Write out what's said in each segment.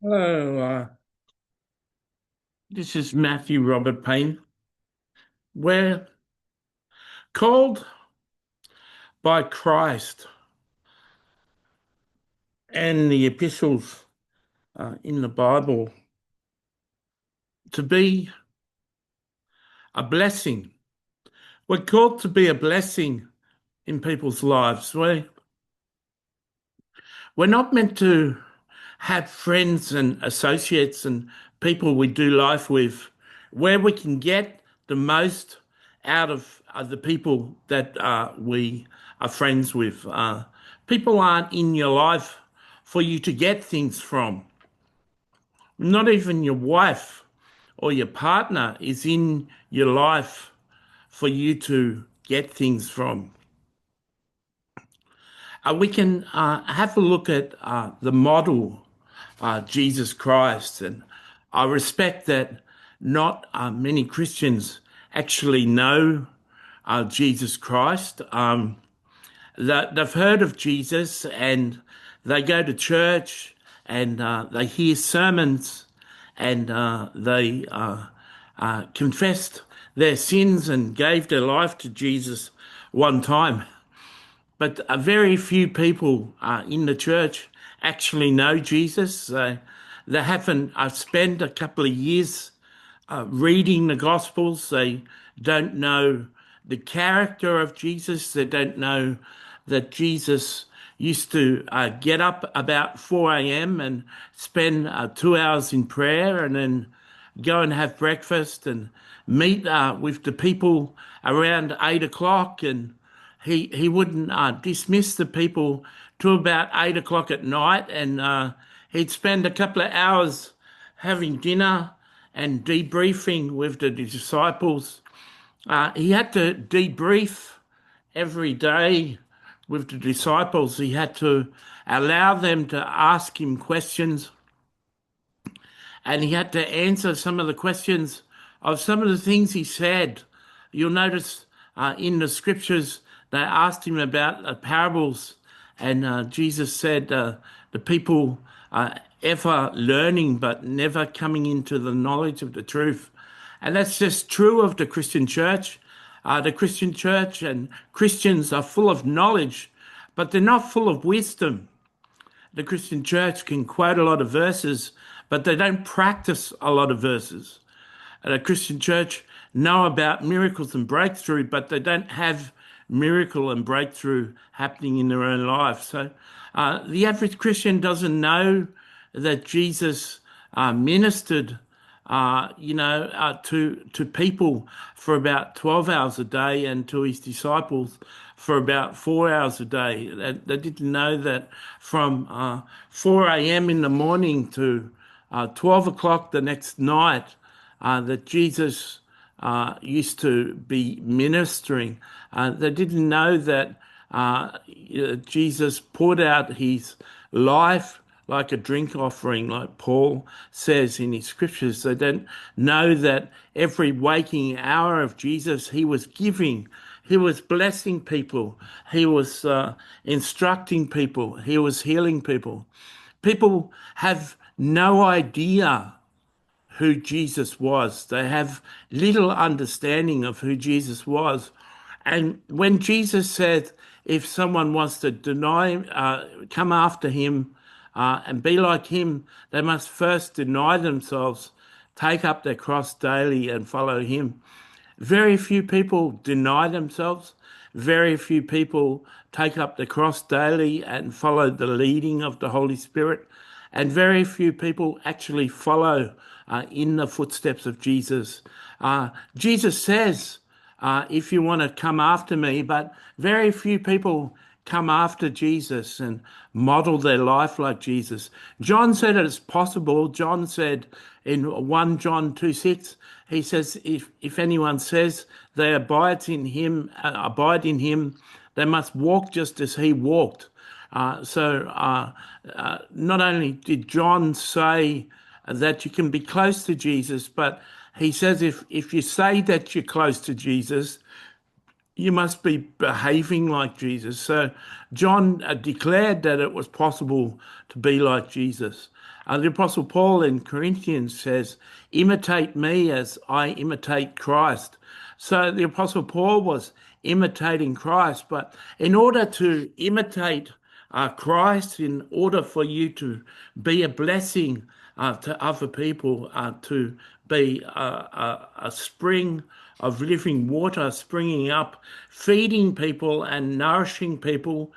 Hello, this is Matthew Robert Payne. We're called by Christ and the epistles in the Bible to be a blessing. We're called to be a blessing in people's lives. We're not meant to have friends and associates and people we do life with where we can get the most out of the people that we are friends with. People aren't in your life for you to get things from. Not even your wife or your partner is in your life for you to get things from. We can have a look at the model, Jesus Christ, and I respect that not many Christians actually know Jesus Christ. That they've heard of Jesus and they go to church and they hear sermons and they confessed their sins and gave their life to Jesus one time. But very few people in the church actually know Jesus. They haven't spent a couple of years reading the Gospels. They don't know the character of Jesus. They don't know that Jesus used to get up about 4 a.m. and spend 2 hours in prayer and then go and have breakfast and meet with the people around 8 o'clock. And he wouldn't dismiss the people to about 8 o'clock at night. And he'd spend a couple of hours having dinner and debriefing with the disciples. He had to debrief every day with the disciples. He had to allow them to ask him questions, and he had to answer some of the questions of some of the things he said. You'll notice in the scriptures they asked him about the parables, and Jesus said the people are ever learning but never coming into the knowledge of the truth. And that's just true of the Christian church. The Christian church and Christians are full of knowledge, but they're not full of wisdom. The Christian church can quote a lot of verses, but they don't practice a lot of verses. The Christian church know about miracles and breakthrough, but they don't have miracle and breakthrough happening in their own life. So the average Christian doesn't know that Jesus ministered to people for about 12 hours a day and to his disciples for about 4 hours a day. They didn't know that from 4 a.m. in the morning to 12 o'clock the next night that Jesus used to be ministering. They didn't know that Jesus poured out his life like a drink offering, like Paul says in his scriptures. They don't know that every waking hour of Jesus, he was giving, he was blessing people, he was instructing people, he was healing people. People have no idea who Jesus was. They have little understanding of who Jesus was. And when Jesus said, if someone wants to come after him and be like him, they must first deny themselves, take up their cross daily and follow him. Very few people deny themselves. Very few people take up the cross daily and follow the leading of the Holy Spirit. And very few people actually follow in the footsteps of Jesus. Jesus says, if you want to come after me, but very few people come after Jesus and model their life like Jesus. John said it's possible. John said in 1 John 2:6, he says, if anyone says they abide in him, they must walk just as he walked. Not only did John say that you can be close to Jesus, but he says if you say that you're close to Jesus, you must be behaving like Jesus. So John declared that it was possible to be like Jesus. The Apostle Paul in Corinthians says, imitate me as I imitate Christ. So the Apostle Paul was imitating Christ, but in order to imitate Christ, in order for you to be a blessing to other people, to be a spring of living water springing up, feeding people and nourishing people,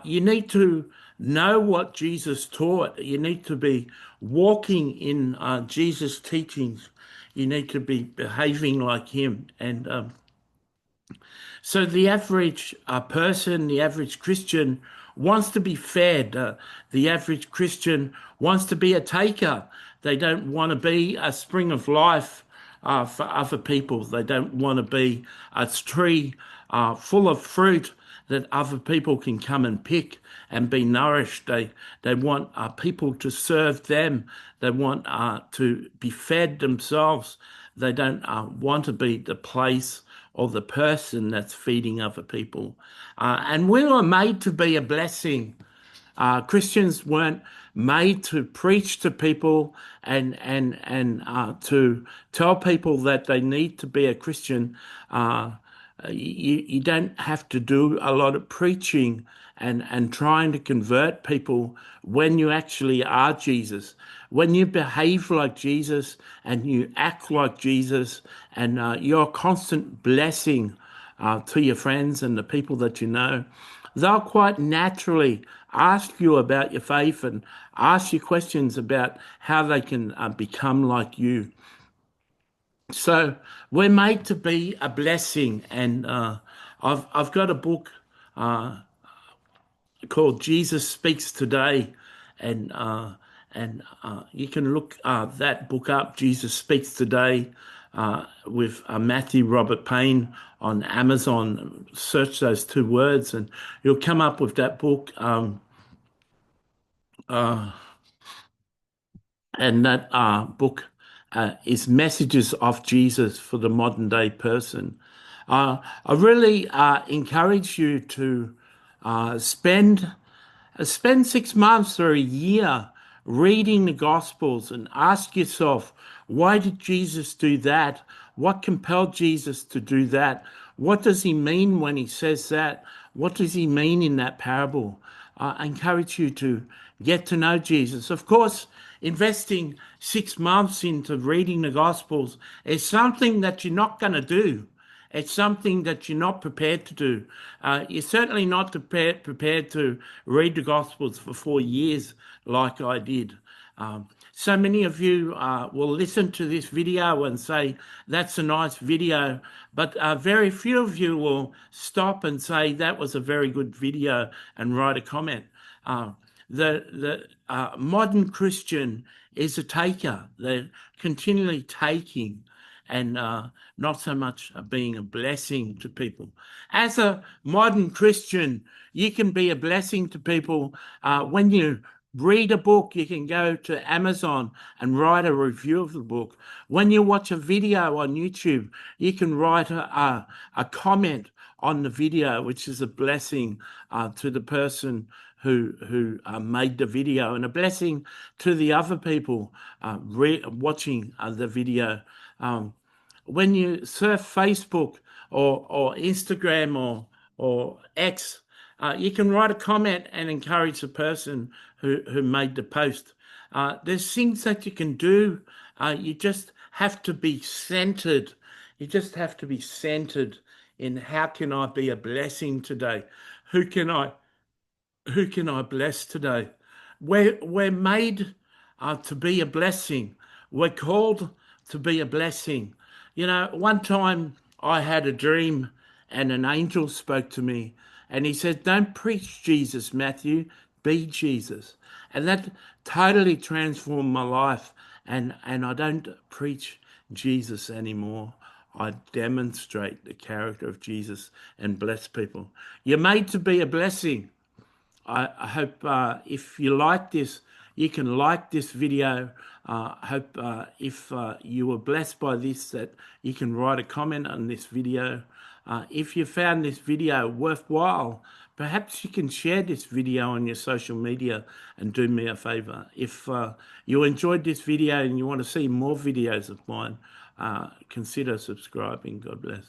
you need to know what Jesus taught. You need to be walking in Jesus' teachings. You need to be behaving like him. And so the average person, the average Christian wants to be fed. The average Christian wants to be a taker. They don't want to be a spring of life for other people. They don't want to be a tree full of fruit that other people can come and pick and be nourished. They want people to serve them. They want to be fed themselves. They don't want to be the place or the person that's feeding other people. And we were made to be a blessing. Christians weren't made to preach to people and to tell people that they need to be a Christian. You don't have to do a lot of preaching and trying to convert people when you actually are Jesus. When you behave like Jesus and you act like Jesus and you're a constant blessing to your friends and the people that you know, they'll quite naturally ask you about your faith and ask you questions about how they can become like you. So we're made to be a blessing, and I've got a book called Jesus Speaks Today, and you can look that book up, Jesus Speaks Today, with Matthew Robert Payne on Amazon. Search those two words, and you'll come up with that book. And that book is Messages of Jesus for the Modern Day Person. I really encourage you to spend 6 months or a year reading the Gospels and ask yourself, why did Jesus do that? What compelled Jesus to do that? What does he mean when he says that? What does he mean in that parable? I encourage you to get to know Jesus. Of course, investing 6 months into reading the Gospels is something that you're not going to do. It's something that you're not prepared to do. You're certainly not prepared to read the Gospels for 4 years like I did. So many of you will listen to this video and say, that's a nice video, but very few of you will stop and say, that was a very good video and write a comment. The modern Christian is a taker. They're continually taking and not so much being a blessing to people. As a modern Christian, you can be a blessing to people when you read a book. You can go to Amazon and write a review of the book. When you watch a video on YouTube, you can write a comment on the video, which is a blessing to the person who made the video and a blessing to the other people watching the video. When you surf Facebook or Instagram or X, you can write a comment and encourage the person who made the post. There's things that you can do. You just have to be centered. You just have to be centered in how can I be a blessing today? Who can I who can I bless today? We're made to be a blessing. We're called to be a blessing. You know, one time I had a dream and an angel spoke to me and he said, don't preach Jesus, Matthew, be Jesus. And that totally transformed my life. And I don't preach Jesus anymore. I demonstrate the character of Jesus and bless people. You're made to be a blessing. I hope if you like this, you can like this video. I hope if you were blessed by this, that you can write a comment on this video. If you found this video worthwhile, perhaps you can share this video on your social media and do me a favor. If you enjoyed this video and you want to see more videos of mine, consider subscribing. God bless.